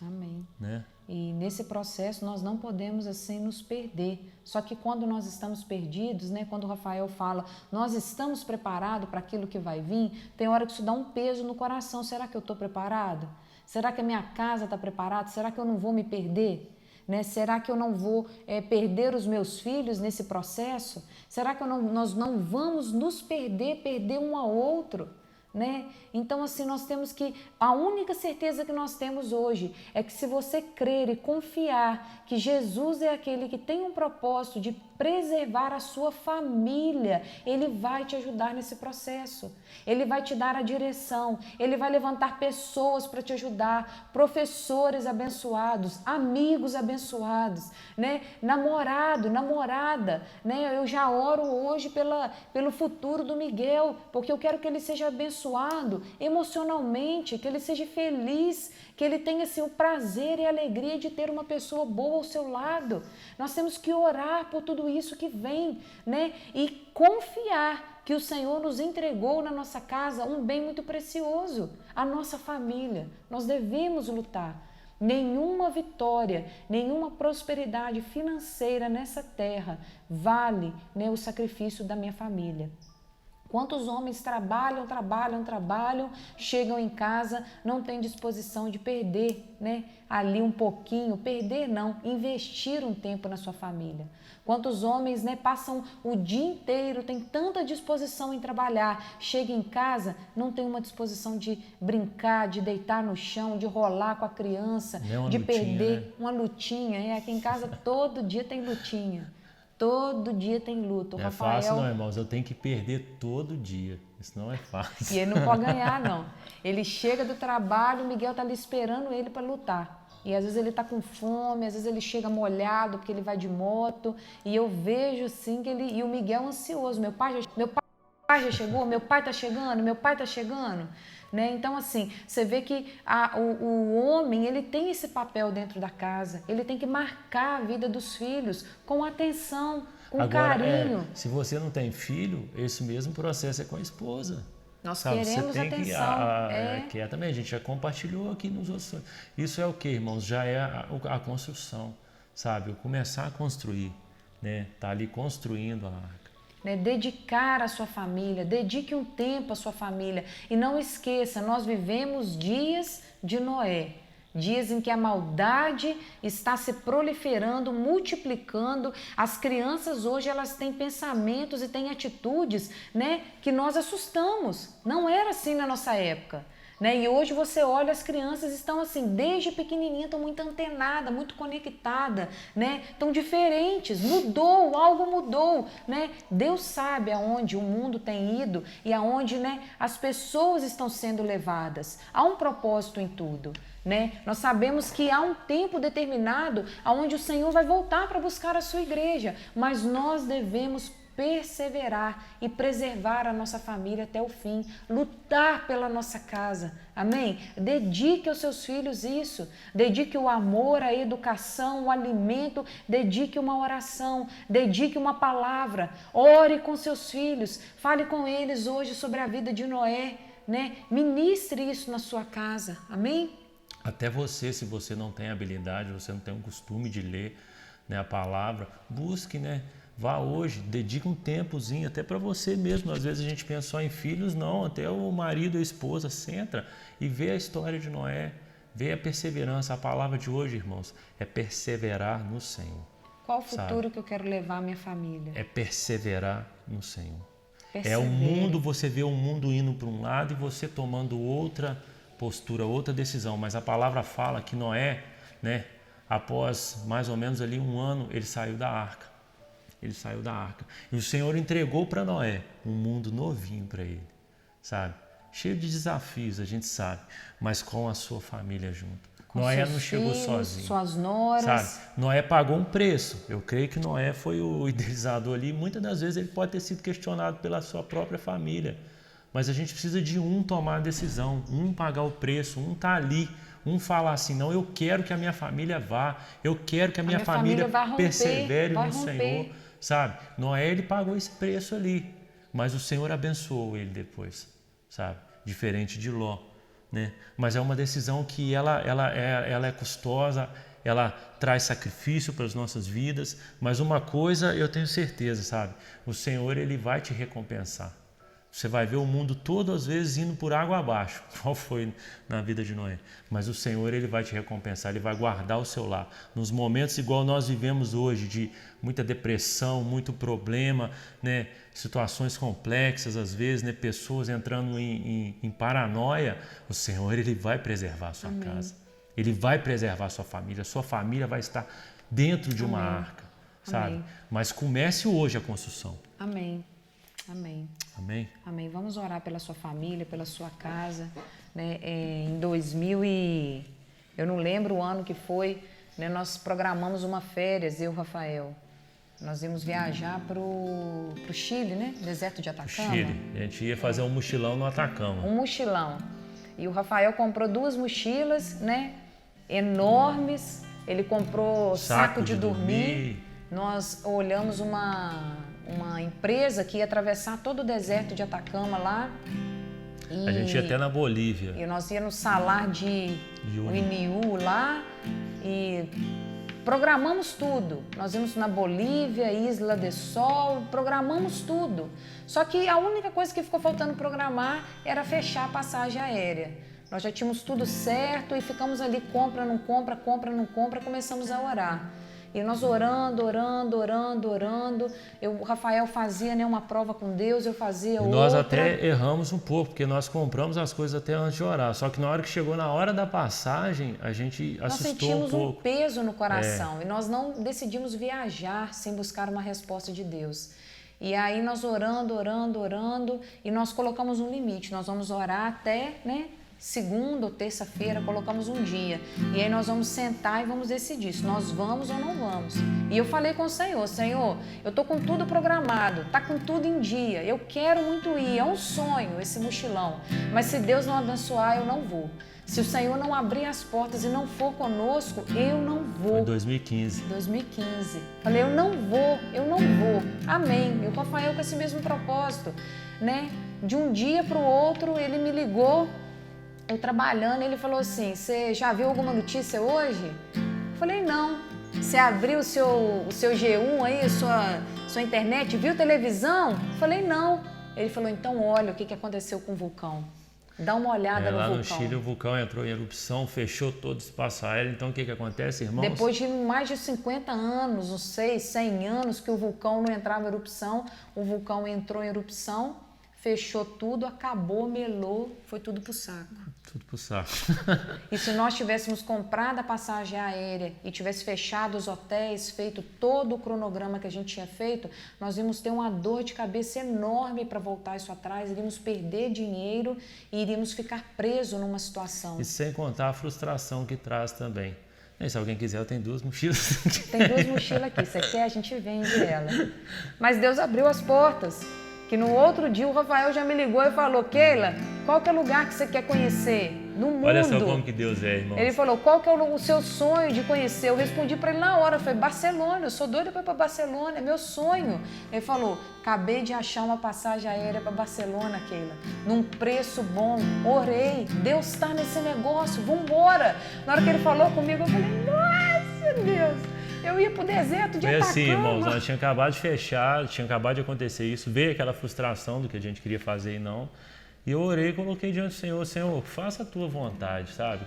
Amém. Né? E nesse processo nós não podemos assim nos perder. Só que quando nós estamos perdidos, né, quando o Rafael fala, nós estamos preparados para aquilo que vai vir, tem hora que isso dá um peso no coração. Será que eu estou preparado? Será que a minha casa está preparada? Será que eu não vou me perder? Né? Será que eu não vou perder os meus filhos nesse processo? Será que nós não vamos nos perder um ao outro? Né? Então, assim, nós temos que, a única certeza que nós temos hoje é que se você crer e confiar que Jesus é aquele que tem um propósito de preservar a sua família, Ele vai te ajudar nesse processo. Ele vai te dar a direção, Ele vai levantar pessoas para te ajudar, professores abençoados, amigos abençoados, né? Namorado, namorada, né? Eu já oro hoje pelo futuro do Miguel, porque eu quero que ele seja abençoado emocionalmente, que ele seja feliz, que ele tenha assim, o prazer e a alegria de ter uma pessoa boa ao seu lado. Nós temos que orar por tudo isso que vem, né? E confiar que o Senhor nos entregou na nossa casa um bem muito precioso, a nossa família. Nós devemos lutar. Nenhuma vitória, nenhuma prosperidade financeira nessa terra vale, né, o sacrifício da minha família. Quantos homens trabalham, chegam em casa, não têm disposição de perder, né, ali um pouquinho, perder não, investir um tempo na sua família. Quantos homens, né, passam o dia inteiro, têm tanta disposição em trabalhar, chega em casa, não tem uma disposição de brincar, de deitar no chão, de rolar com a criança, de perder, né? Uma lutinha. Aqui em casa todo dia tem lutinha. Todo dia tem luta. O não Rafael... é fácil não, irmãos. Eu tenho que perder todo dia. Isso não é fácil. E ele não pode ganhar, não. Ele chega do trabalho, o Miguel está ali esperando ele para lutar. E às vezes ele está com fome, às vezes ele chega molhado porque ele vai de moto. E eu vejo assim que ele... E o Miguel ansioso. Meu pai já chegou? Meu pai está chegando? Meu pai está chegando? Né? Então, assim, você vê que o homem, ele tem esse papel dentro da casa, ele tem que marcar a vida dos filhos com atenção, com agora, carinho. Se você não tem filho, esse mesmo processo é com a esposa. Nós sabe? queremos você tem atenção. Que também, a gente já compartilhou aqui nos outros. Isso é o que, irmãos? Já é a construção, sabe? O começar a construir, né? Tá ali construindo a arca. Dedicar a sua família, dedique um tempo à sua família e não esqueça, nós vivemos dias de Noé, dias em que a maldade está se proliferando, multiplicando. As crianças hoje elas têm pensamentos e têm atitudes, né, que nós assustamos. Não era assim na nossa época. Né? E hoje você olha, as crianças estão assim, desde pequenininha, estão muito antenadas, muito conectadas, né? Estão diferentes, mudou, algo mudou, né? Deus sabe aonde o mundo tem ido e aonde, né, as pessoas estão sendo levadas. Há um propósito em tudo. Né? Nós sabemos que há um tempo determinado onde o Senhor vai voltar para buscar a sua igreja, mas nós devemos perseverar e preservar a nossa família até o fim, lutar pela nossa casa, amém? Dedique aos seus filhos isso, dedique o amor, a educação, o alimento, dedique uma oração, dedique uma palavra, ore com seus filhos, fale com eles hoje sobre a vida de Noé, né? Ministre isso na sua casa, amém? Até você, se você não tem habilidade, você não tem o costume de ler, né, a palavra, busque, né? Vá hoje, dedique um tempozinho, até para você mesmo. Às vezes a gente pensa só em filhos, não, até o marido e a esposa, senta e vê a história de Noé, vê a perseverança. A palavra de hoje, irmãos, é perseverar no Senhor. Qual o futuro que eu quero levar a minha família? É perseverar no Senhor. Persevere. É o mundo, você vê o mundo indo para um lado e você tomando outra postura, outra decisão, mas a palavra fala que Noé, né, após mais ou menos ali 1 ano, ele saiu da arca. Ele saiu da arca. E o Senhor entregou para Noé um mundo novinho para ele, sabe? Cheio de desafios, a gente sabe, mas com a sua família junto. Com Noé não chegou filhos, sozinho. Suas noras. Sabe? Noé pagou um preço. Eu creio que Noé foi o idealizador ali. Muitas das vezes ele pode ter sido questionado pela sua própria família. Mas a gente precisa de um tomar a decisão, um pagar o preço, um tá ali, um falar assim, não, eu quero que a minha família vá, eu quero que a minha família persevere no Senhor, sabe? Noé, ele pagou esse preço ali, mas o Senhor abençoou ele depois, sabe? Diferente de Ló, né? Mas é uma decisão que ela é custosa, ela traz sacrifício para as nossas vidas, mas uma coisa eu tenho certeza, sabe? O Senhor, ele vai te recompensar. Você vai ver o mundo todo, às vezes, indo por água abaixo, qual foi na vida de Noé. Mas o Senhor, ele vai te recompensar, ele vai guardar o seu lar. Nos momentos igual nós vivemos hoje, de muita depressão, muito problema, né? Situações complexas, às vezes, né? Pessoas entrando em paranoia, o Senhor, ele vai preservar a sua casa. Ele vai preservar a sua família vai estar dentro de uma arca, sabe? Mas comece hoje a construção. Amém. Amém. Amém. Amém. Vamos orar pela sua família, pela sua casa, né? Em eu não lembro o ano que foi, né? Nós programamos uma férias, eu e o Rafael. Nós íamos viajar pro Chile, né? Deserto de Atacama. Chile. A gente ia fazer um mochilão no Atacama. Um mochilão. E o Rafael comprou 2 mochilas, né? Enormes. Ele comprou saco de dormir. Nós olhamos uma empresa que ia atravessar todo o deserto de Atacama lá. A gente ia até na Bolívia. E nós íamos no salar de Uyuni lá e programamos tudo. Nós íamos na Bolívia, Isla de Sol, programamos tudo. Só que a única coisa que ficou faltando programar era fechar a passagem aérea. Nós já tínhamos tudo certo e ficamos ali, compra, não compra, começamos a orar. E nós orando. O Rafael fazia, né, uma prova com Deus, eu fazia outra. Nós até erramos um pouco, porque nós compramos as coisas até antes de orar. Só que na hora que chegou na hora da passagem, a gente assustou um pouco. Nós sentimos um peso no coração e nós não decidimos viajar sem buscar uma resposta de Deus. E aí nós orando e nós colocamos um limite. Nós vamos orar até, né, segunda ou terça-feira, colocamos um dia. E aí nós vamos sentar e vamos decidir se nós vamos ou não vamos. E eu falei com o Senhor, Senhor, eu tô com tudo programado, tá com tudo em dia, eu quero muito ir, é um sonho esse mochilão. Mas se Deus não abençoar, eu não vou. Se o Senhor não abrir as portas e não for conosco, eu não vou. Foi 2015. Falei, eu não vou. Amém. E o Rafael com esse mesmo propósito, né? De um dia para o outro, ele me ligou, eu trabalhando, ele falou assim, você já viu alguma notícia hoje? Eu falei, não. Você abriu o seu G1 aí, sua internet, viu televisão? Eu falei, não. Ele falou, então olha o que aconteceu com o vulcão. Dá uma olhada no vulcão. Lá no Chile o vulcão entrou em erupção, fechou todo o espaço aéreo. Então o que acontece, irmãos? Depois de mais de 50 anos, não sei, 100 anos que o vulcão não entrava em erupção, o vulcão entrou em erupção, fechou tudo, acabou, melou, foi tudo pro saco. Tudo pro saco. E se nós tivéssemos comprado a passagem aérea e tivesse fechado os hotéis, feito todo o cronograma que a gente tinha feito, nós íamos ter uma dor de cabeça enorme para voltar isso atrás, iríamos perder dinheiro e iríamos ficar presos numa situação. E sem contar a frustração que traz também. E se alguém quiser, eu tenho 2 mochilas. Tem 2 mochilas aqui, você quer, a gente vende ela. Mas Deus abriu as portas. Que no outro dia o Rafael já me ligou e falou: Keila, qual que é o lugar que você quer conhecer no mundo? Olha só como que Deus é, irmão. Ele falou: qual que é o seu sonho de conhecer? Eu respondi para ele na hora, eu falei: Barcelona, eu sou doida para ir para Barcelona, é meu sonho. Ele falou: acabei de achar uma passagem aérea para Barcelona, Keila, num preço bom, orei, Deus está nesse negócio, vambora. Na hora que ele falou comigo, eu falei: nossa Deus! Eu ia pro deserto de Atacama. Foi assim, irmãos, nós tinha acabado de fechar, tinha acabado de acontecer isso, veio aquela frustração do que a gente queria fazer e não. E eu orei e coloquei diante do Senhor: Senhor, faça a tua vontade, sabe?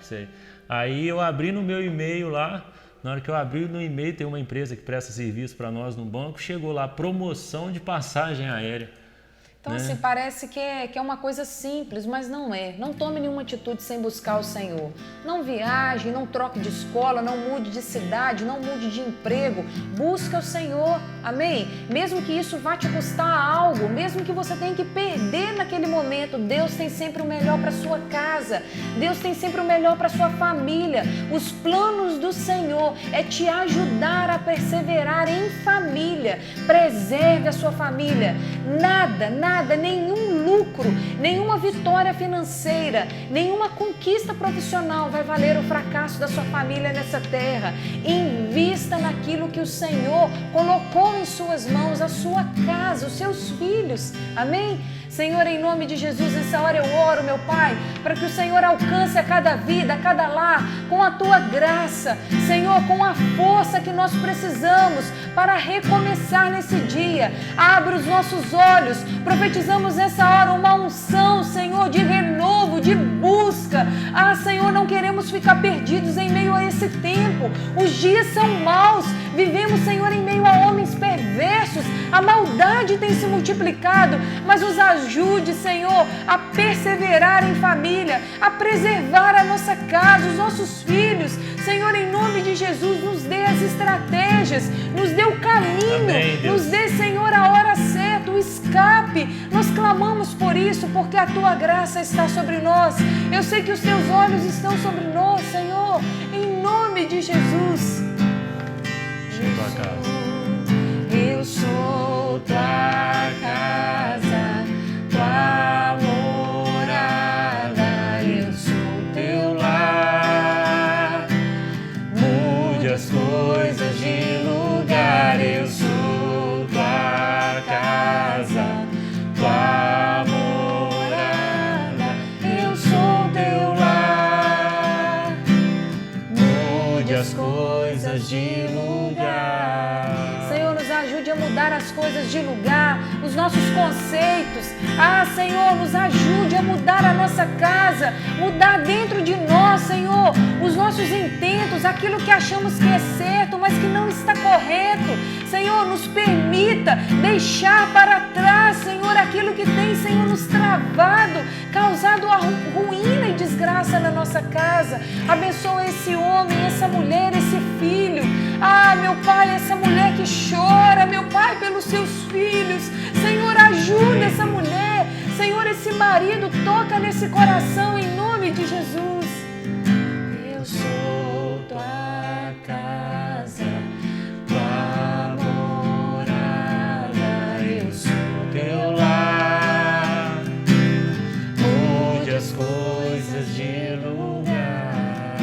Aí eu abri no meu e-mail lá, na hora que eu abri no e-mail, tem uma empresa que presta serviço para nós no banco, chegou lá, promoção de passagem aérea. Então, assim, parece que é uma coisa simples, mas não é. Não tome nenhuma atitude sem buscar o Senhor. Não viaje, não troque de escola, não mude de cidade, não mude de emprego. Busca o Senhor, amém? Mesmo que isso vá te custar algo, mesmo que você tenha que perder naquele momento, Deus tem sempre o melhor para sua casa. Deus tem sempre o melhor para sua família. Os planos do Senhor é te ajudar a perseverar em família. Preserve a sua família. Nada, nenhum lucro, nenhuma vitória financeira, nenhuma conquista profissional vai valer o fracasso da sua família nessa terra. Invista naquilo que o Senhor colocou em suas mãos, a sua casa, os seus filhos. Amém? Senhor, em nome de Jesus, nessa hora eu oro, meu Pai, para que o Senhor alcance a cada vida, a cada lar, com a Tua graça, Senhor, com a força que nós precisamos para recomeçar nesse dia. Abre os nossos olhos, profetizamos nessa hora uma unção, Senhor, de renovo, de busca. Ah, Senhor, não queremos ficar perdidos em meio a esse tempo. Os dias são maus, vivemos, Senhor, em meio a homens perversos, a maldade tem se multiplicado, mas nos ajude, Senhor, a perseverar em família, a preservar a nossa casa, os nossos filhos. Senhor, em nome de Jesus, nos dê as estratégias, nos dê o caminho, amém, nos dê, Senhor, a hora certa, o escape. Nós clamamos por isso, porque a Tua graça está sobre nós. Eu sei que os Teus olhos estão sobre nós, Senhor, em nome de Jesus. Eu sou Tua casa, Tua morada, eu sou Teu lar. Mude as coisas de lugar, eu sou Tua casa, Tua morada, eu sou Teu lar. Mude as coisas de lugar. Senhor, nos ajude a mudar as coisas de lugar, os nossos conceitos. Ah, Senhor, nos ajude a mudar a nossa casa, mudar dentro de nós, Senhor, os nossos intentos, aquilo que achamos que é certo, mas que não está correto. Senhor, nos permita deixar para trás, Senhor, aquilo que tem, Senhor, nos travado, causado a ruína e desgraça na nossa casa. Abençoa esse homem, essa mulher, esse filho. Ah, meu Pai, essa mulher que chora, meu Pai, pelos seus filhos. Senhor, ajuda essa mulher. Senhor, esse marido, toca nesse coração em nome de Jesus. Eu sou Tua casa, Tua morada, eu sou Teu lar. Mude as coisas de lugar.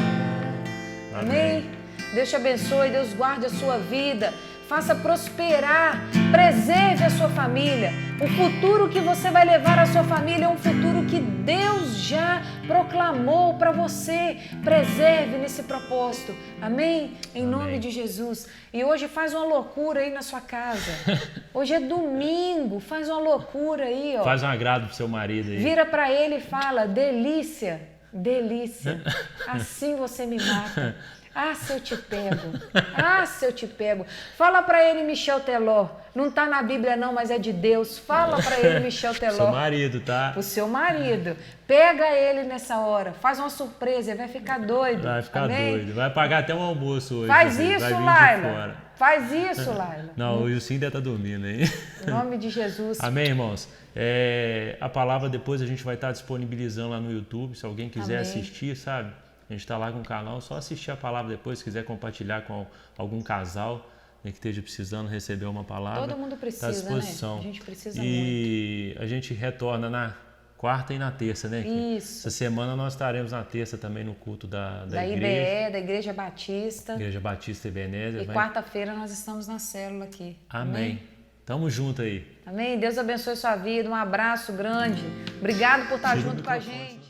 Amém? Deus te abençoe, Deus guarde a sua vida, faça prosperar, preserve a sua família. O futuro que você vai levar à sua família é um futuro que Deus já proclamou para você. Preserve nesse propósito. Amém? Em nome de Jesus. E hoje faz uma loucura aí na sua casa. Hoje é domingo, faz uma loucura aí, ó. Faz um agrado pro seu marido aí. Vira para ele e fala: delícia, delícia. Assim você me mata. Ah, se eu te pego. Ah, se eu te pego. Fala para ele, Michel Teló. Não tá na Bíblia não, mas é de Deus. Fala para ele, Michel Teló. Seu marido, tá? O seu marido. Pega ele nessa hora. Faz uma surpresa, ele vai ficar doido. Vai ficar Amém? doido. Vai pagar até um almoço hoje. Faz vai isso, vir de Laila. fora. Faz isso, Laila. Não, o Wilson ainda tá dormindo aí. Em nome de Jesus. Amém, irmãos? A palavra depois a gente vai estar disponibilizando lá no YouTube, se alguém quiser Amém. assistir, sabe? A gente está lá com o canal, só assistir a palavra depois, se quiser compartilhar com algum casal, né, que esteja precisando receber uma palavra. Todo mundo precisa, tá à disposição. né? A gente precisa muito. A gente retorna na quarta e na terça, né? Isso. Essa semana nós estaremos na terça também no culto da igreja. IBE, da Igreja Batista. Igreja Batista Ebenezer. E quarta-feira nós estamos na célula aqui. Amém. Tamo junto aí. Amém. Deus abençoe sua vida. Um abraço grande. Obrigado por estar junto com a gente.